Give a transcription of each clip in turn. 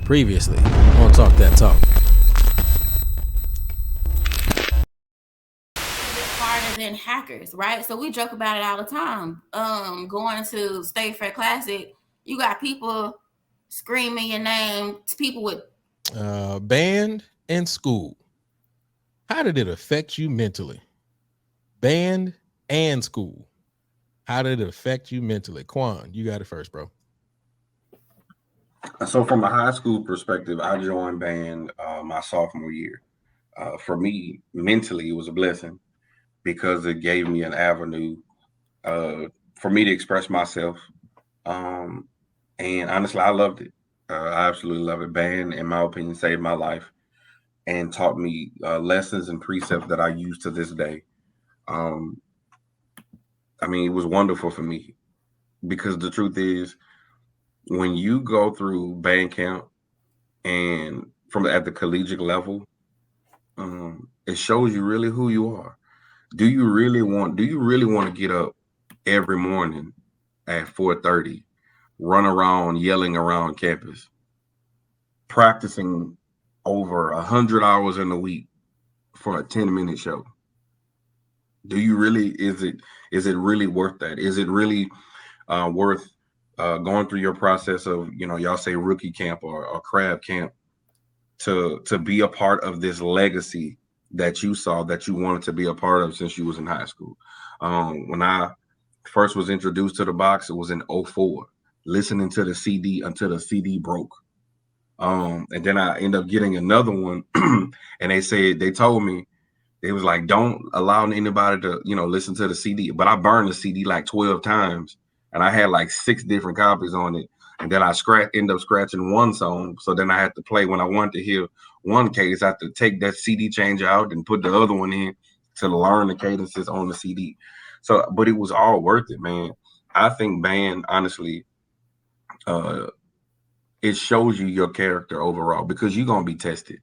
Previously on Talk That Talk. Smarter than hackers, right? So we joke about it all the time. Going to State Fair Classic, you got people screaming your name. People with Band and school. How did it affect you mentally? Band and school. How did it affect you mentally? Quan, you got it first, bro. So from a high school perspective, I joined band my sophomore year. For me, mentally, it was a blessing because it gave me an avenue for me to express myself. And honestly, I loved it. I absolutely love it. Band, in my opinion, saved my life and taught me lessons and precepts that I use to this day. Um, I mean, it was wonderful for me because the truth is, when you go through band camp and from at the collegiate level, it shows you really who you are. Do you really want to get up every morning at 4:30, run around yelling around campus, practicing over 100 hours in a week for a 10-minute show? Do you really, is it really worth that? Is it really worth going through your process of, y'all say rookie camp or crab camp to be a part of this legacy that you saw that you wanted to be a part of since you was in high school? When I first was introduced to the box, it was in 04, listening to the CD until the CD broke. And then I ended up getting another one and they told me, they was like, don't allow anybody to, listen to the CD. But I burned the CD like 12 times and I had like 6 different copies on it. And then I end up scratching one song. So then I had to play when I wanted to hear one cadence. I had to take that CD changer out and put the other one in to learn the cadences on the CD. So, but it was all worth it, man. I think band, honestly, it shows you your character overall because you're going to be tested.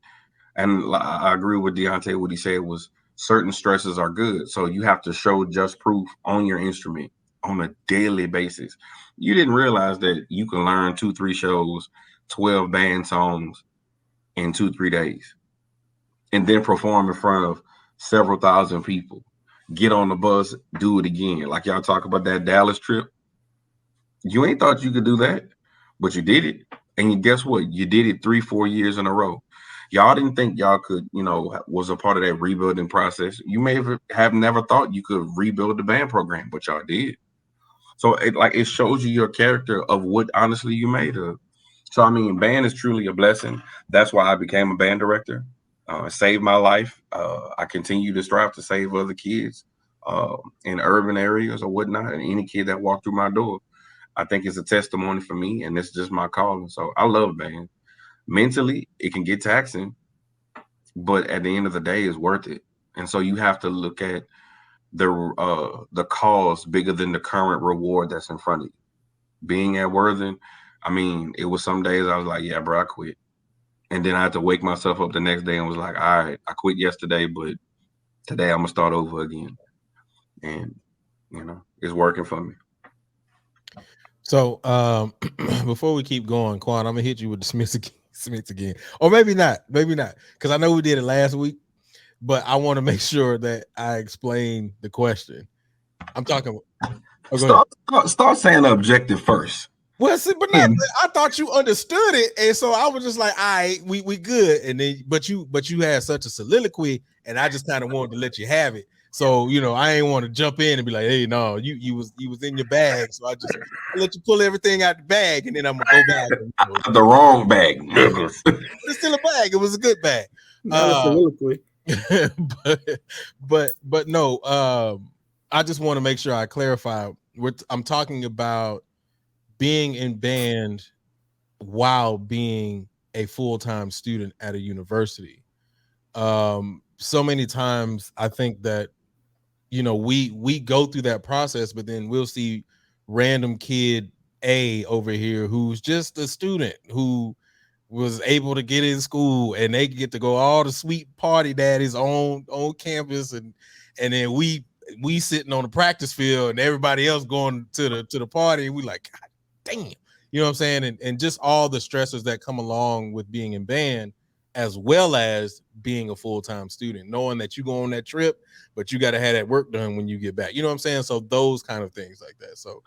And I agree with Deontay. What he said was certain stresses are good. So you have to show just proof on your instrument on a daily basis. You didn't realize that you can learn 2-3 shows, 12 band songs in 2-3 days, and then perform in front of several thousand people. Get on the bus, do it again. Like y'all talk about that Dallas trip. You ain't thought you could do that, but you did it. And guess what? You did it 3-4 years in a row. Y'all didn't think y'all could, was a part of that rebuilding process. You may have never thought you could rebuild the band program, but y'all did. So it shows you your character of what honestly you made of. So I mean, band is truly a blessing. That's why I became a band director. It saved my life. I continue to strive to save other kids in urban areas or whatnot, and any kid that walked through my door. I think it's a testimony for me, and it's just my calling. So I love band. Mentally, it can get taxing, but at the end of the day, it's worth it. And so you have to look at the cause bigger than the current reward that's in front of you. Being at Worthing, I mean, it was some days I was like, yeah, bro, I quit. And then I had to wake myself up the next day and was like, all right, I quit yesterday, but today I'm gonna start over again. And it's working for me. So before we keep going, Quan, I'm gonna hit you with the Smiths again. Or maybe not, because I know we did it last week, but I want to make sure that I explain the question. I'm talking. Start saying the objective first. Well, see, but not, I thought you understood it, and so I was just like, all right, we good. And then, but you had such a soliloquy, and I just kind of wanted to let you have it. So I ain't want to jump in and be like, hey, no, you was in your bag, so I let you pull everything out the bag, and then I'm gonna go back. The wrong bag, it's still a bag. It was a good bag. But no. I just want to make sure I clarify. I'm talking about being in band while being a full-time student at a university. So many times I think that we go through that process, but then we'll see random kid A over here who's just a student who was able to get in school and they get to go all the sweet party daddies on campus, and then we sitting on the practice field and everybody else going to the party, and we like, God damn, you know what I'm saying? And just all the stressors that come along with being in band, as well as being a full-time student, knowing that you go on that trip, but you got to have that work done when you get back. You know what I'm saying? So those kind of things like that. So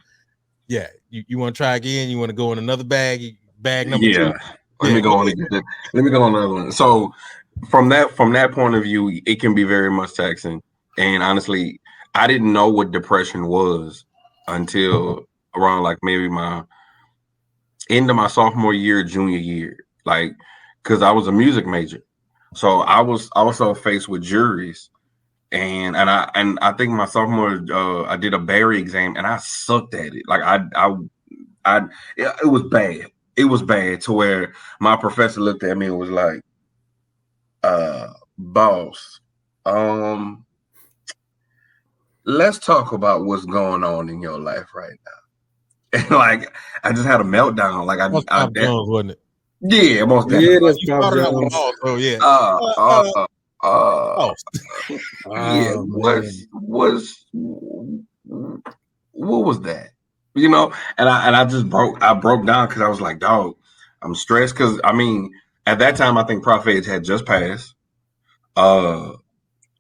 yeah, you want to try again? You want to go in another bag number Yeah. two? Let me go on and get that. Let me go on another one. So from that point of view, it can be very much taxing. And honestly, I didn't know what depression was until around like maybe my end of my sophomore year, junior year. Like, because I was a music major. So I was also faced with juries. And I think my sophomore I did a Barry exam and I sucked at it. Like it was bad. It was bad to where my professor looked at me and was like, boss, let's talk about what's going on in your life right now. And like I just had a meltdown. Like That's Pop Jones, wasn't it? yeah, most Yeah, definitely. that's You Pop started out with Jones. all, so yeah. Uh, yeah, Oh, man. what was that? You know, and I just broke down because I was like, dog, I'm stressed because I mean at that time I think Prof Edge had just passed.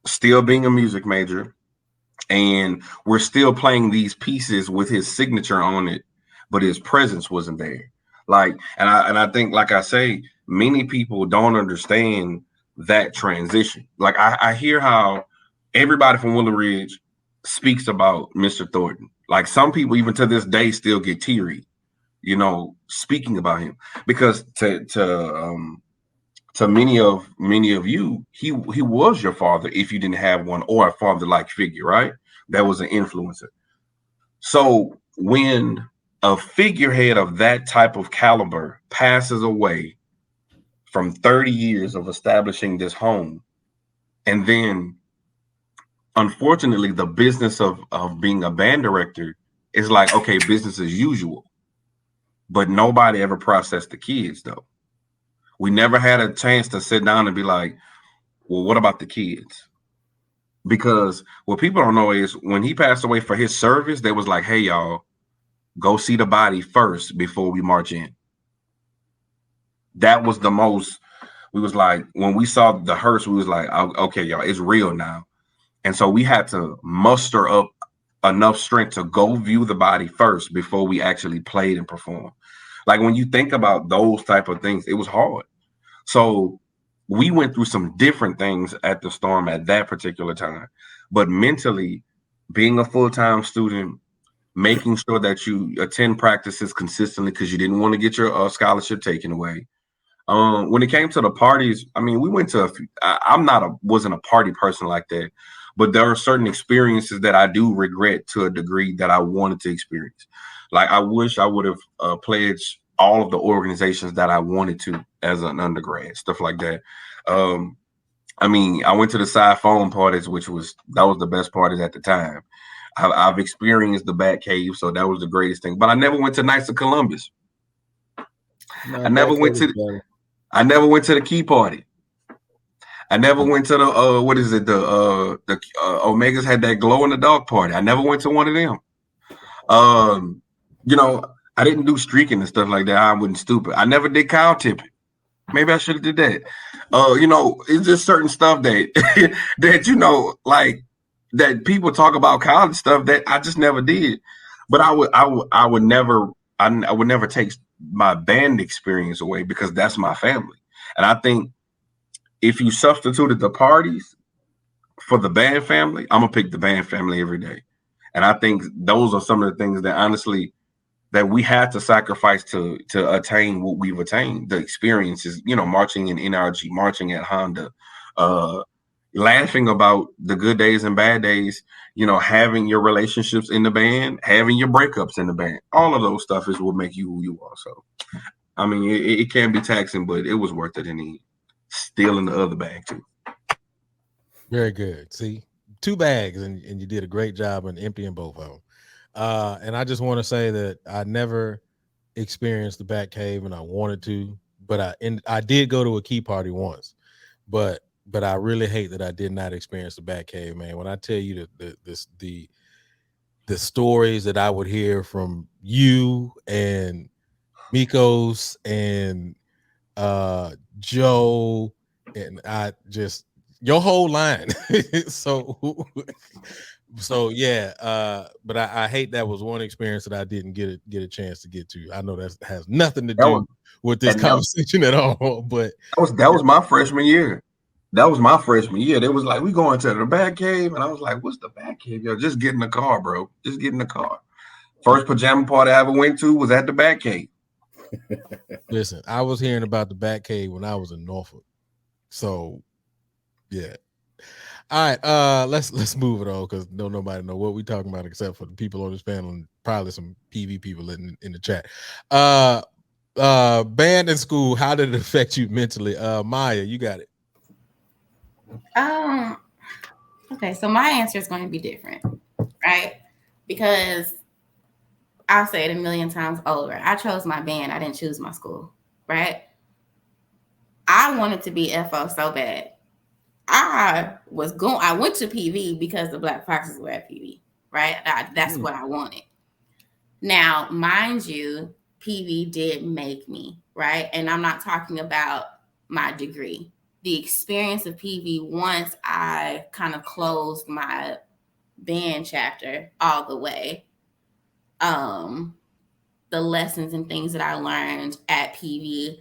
Still being a music major, and we're still playing these pieces with his signature on it, but his presence wasn't there. Like, and I think, like I say, many people don't understand that transition. Like, I hear how everybody from Willow Ridge speaks about Mr. Thornton. Like, some people even to this day still get teary, you know, speaking about him because to many of you, he was your father if you didn't have one or a father like figure, right? That was an influencer. So when a figurehead of that type of caliber passes away from 30 years of establishing this home, and then unfortunately the business of being a band director is like, okay, business as usual. But nobody ever processed the kids though. We never had a chance to sit down and be like, well, what about the kids? Because what people don't know is when he passed away for his service, they was like, hey, y'all, go see the body first before we march in. That was the most, we was like, when we saw the hearse, we was like, okay, y'all, it's real now. And so we had to muster up enough strength to go view the body first before we actually played and performed. Like when you think about those type of things, it was hard. So we went through some different things at the Storm at that particular time. But mentally, being a full-time student, making sure that you attend practices consistently because you didn't want to get your scholarship taken away. When it came to the parties, I mean, we went to a few, wasn't a party person like that, but there are certain experiences that I do regret to a degree that I wanted to experience. Like I wish I would have pledged all of the organizations that I wanted to as an undergrad, stuff like that. I mean, I went to the side phone parties, that was the best parties at the time. I've experienced the Bat Cave, so that was the greatest thing. But I never went to Knights of Columbus. No, I never went to the Key Party. I never went to the what is it? The Omegas had that glow in the dark party. I never went to one of them. You know, I didn't do streaking and stuff like that. I wasn't stupid. I never did cow tipping. Maybe I should have did that. You know, it's just certain stuff that that you know, like that people talk about college stuff that I just never did. But I would never take my band experience away because that's my family. And I think if you substituted the parties for the band family, I'm gonna pick the band family every day. And I think those are some of the things that honestly that we had to sacrifice to attain what we've attained. The experiences, you know, marching in NRG, marching at Honda, laughing about the good days and bad days, you know, having your relationships in the band, having your breakups in the band. All of those stuff is what make you who you are. So, I mean, it can be taxing, but it was worth it in the end. Still in the other bag too. Very good. See, 2 bags, and you did a great job in emptying both of them. And I just want to say that I never experienced the Bat Cave, and I wanted to, but I did go to a Key Party once, but I really hate that I did not experience the Bat Cave, man. When I tell you the stories that I would hear from you and Mikos and Joe, and I just your whole line. so so yeah, but I hate that was one experience that I didn't get a chance to get to. I know that has nothing to That was do with this and that, conversation at all, but that was my freshman year. That was my freshman year. They was like, we going to the Bat Cave, and I was like, what's the Bat Cave? Yo, just get in the car, bro. Just get in the car. First pajama party I ever went to was at the Bat Cave. listen, I was hearing about the Bat Cave when I was in Norfolk, so yeah. All right, let's move it on because nobody know what we talking about except for the people on this panel and probably some PV people in the chat. Band in school, how did it affect you mentally? Maya, you got it. Okay, so my answer is going to be different, right? Because I'll say it a million times over. I chose my band. I didn't choose my school, right? I wanted to be FO so bad. I went to PV because the Black Foxes were at PV, right? That's what I wanted. Now, mind you, PV did make me, right? And I'm not talking about my degree. The experience of PV, once I kind of closed my band chapter all the way, the lessons and things that I learned at PV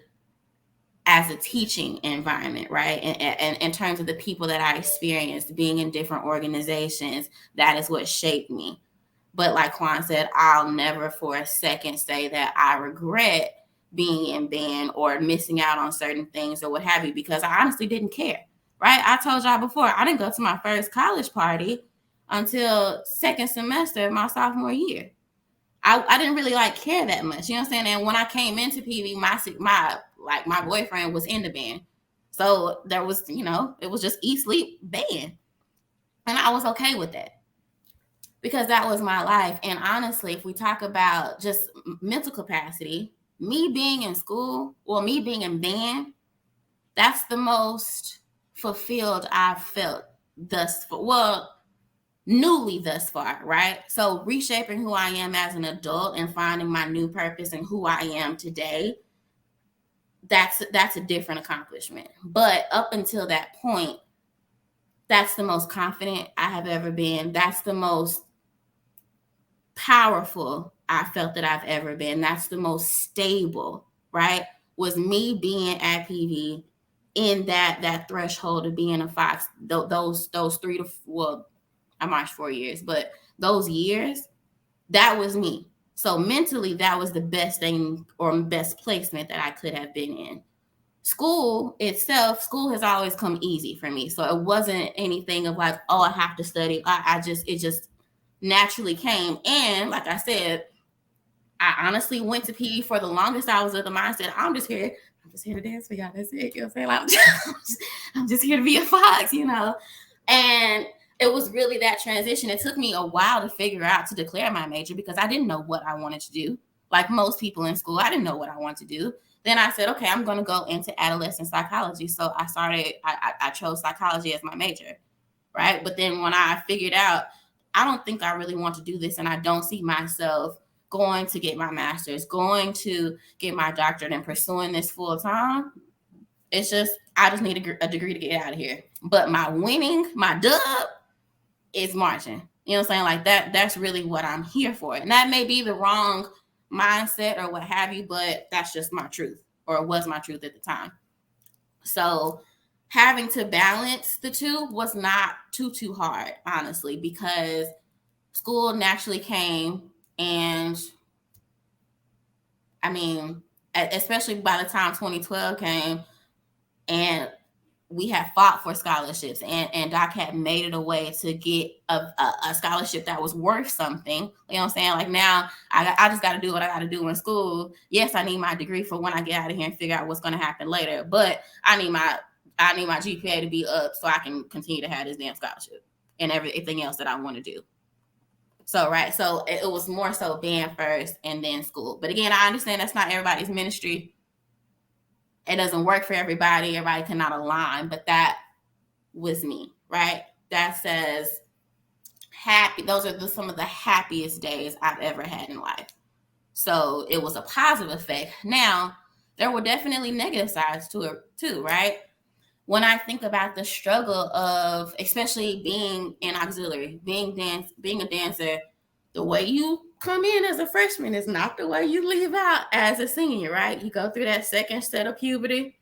as a teaching environment, right? And in terms of the people that I experienced being in different organizations, that is what shaped me. But like Quan said, I'll never for a second say that I regret being in band or missing out on certain things or what have you, because I honestly didn't care, right? I told y'all before, I didn't go to my first college party until second semester of my sophomore year. I didn't really care that much, you know what I'm saying? And when I came into PV, my boyfriend was in the band. So there was, it was just eat, sleep, band. And I was okay with that because that was my life. And honestly, if we talk about just mental capacity, me being in school or me being in band, that's the most fulfilled I've felt newly thus far, right? So reshaping who I am as an adult and finding my new purpose and who I am today, that's a different accomplishment. But up until that point, that's the most confident I have ever been. That's the most powerful I felt that I've ever been. That's the most stable, right? Was me being at PV in that threshold of being a Fox. Those 3 to I marched 4 years, but those years, that was me. So mentally, that was the best thing or best placement that I could have been in. School has always come easy for me. So it wasn't anything of I have to study. It just naturally came. And like I said, I honestly went to PE for the longest. I was of the mindset, I'm just here to dance for y'all. That's it. You know what I'm saying? I'm just here to be a Fox, And it was really that transition. It took me a while to figure out to declare my major because I didn't know what I wanted to do. Like most people in school, I didn't know what I wanted to do. Then I said, okay, I'm going to go into adolescent psychology. So I chose psychology as my major, right? But then when I figured out, I don't think I really want to do this and I don't see myself going to get my master's, going to get my doctorate and pursuing this full time. It's just, I just need a degree to get out of here. But my dub is marching. You know what I'm saying? That's really what I'm here for. And that may be the wrong mindset or what have you, but that's just my truth, or it was my truth at the time. So having to balance the two was not too hard, honestly, because school naturally came. And I mean, especially by the time 2012 came and we had fought for scholarships and Doc had made it a way to get a scholarship that was worth something. You know what I'm saying? Like now I just got to do what I got to do in school. Yes, I need my degree for when I get out of here and figure out what's going to happen later. But I need my GPA to be up so I can continue to have this damn scholarship and everything else that I want to do. So, right. So it was more so band first and then school. But again, I understand that's not everybody's ministry. It doesn't work for everybody. Everybody cannot align, but that was me, right? That says happy. Those are some of the happiest days I've ever had in life. So it was a positive effect. Now, there were definitely negative sides to it too, right? When I think about the struggle of, especially being in auxiliary, being a dancer, the way you come in as a freshman is not the way you leave out as a senior, right? You go through that second set of puberty.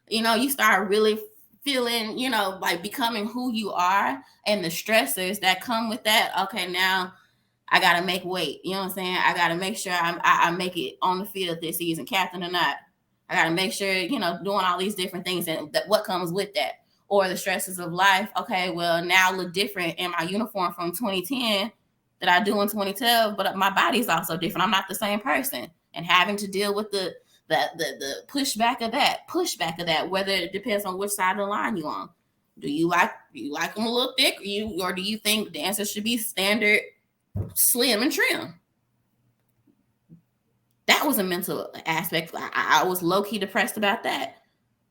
You start really feeling, like becoming who you are, and the stressors that come with that. Okay, now I gotta make weight. You know what I'm saying? I gotta make sure I make it on the field this season, captain or not. I gotta make sure, doing all these different things and what comes with that. Or the stresses of life. Okay, well, now I look different in my uniform from 2010 that I do in 2012, but my body's also different. I'm not the same person. And having to deal with the pushback of that, whether it depends on which side of the line you're on. Do you like them a little thick, or do you think dancers should be standard slim and trim? That was a mental aspect. I was low-key depressed about that.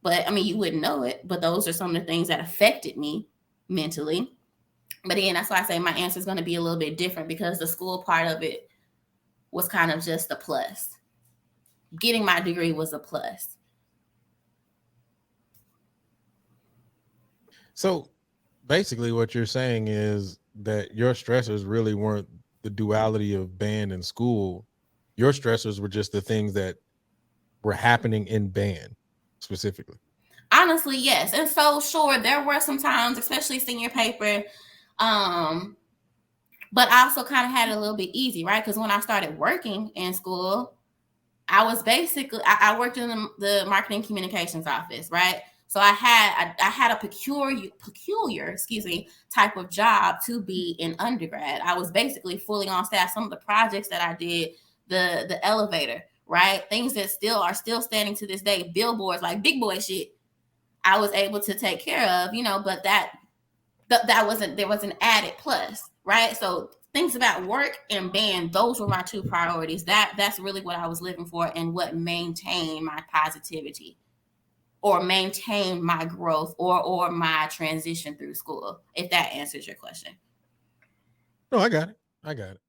But I mean, you wouldn't know it. But those are some of the things that affected me mentally. But again, that's why I say my answer is going to be a little bit different, because the school part of it was kind of just a plus. Getting my degree was a plus. So basically what you're saying is that your stressors really weren't the duality of band and school. Your stressors were just the things that were happening in band specifically. Honestly, yes. And so, sure, there were some times, especially senior paper, but I also kind of had it a little bit easy, right? Because when I started working in school, I was basically, I worked in the marketing communications office, right? So I had a peculiar, type of job to be in undergrad. I was basically fully on staff. Some of the projects that I did, the elevator, right? Things that are still standing to this day, billboards, like big boy shit, I was able to take care of, but that there was an added plus, right? So things about work and band, those were my two priorities. That's really what I was living for, and what maintained my positivity, or maintained my growth, or my transition through school, if that answers your question. No, I got it.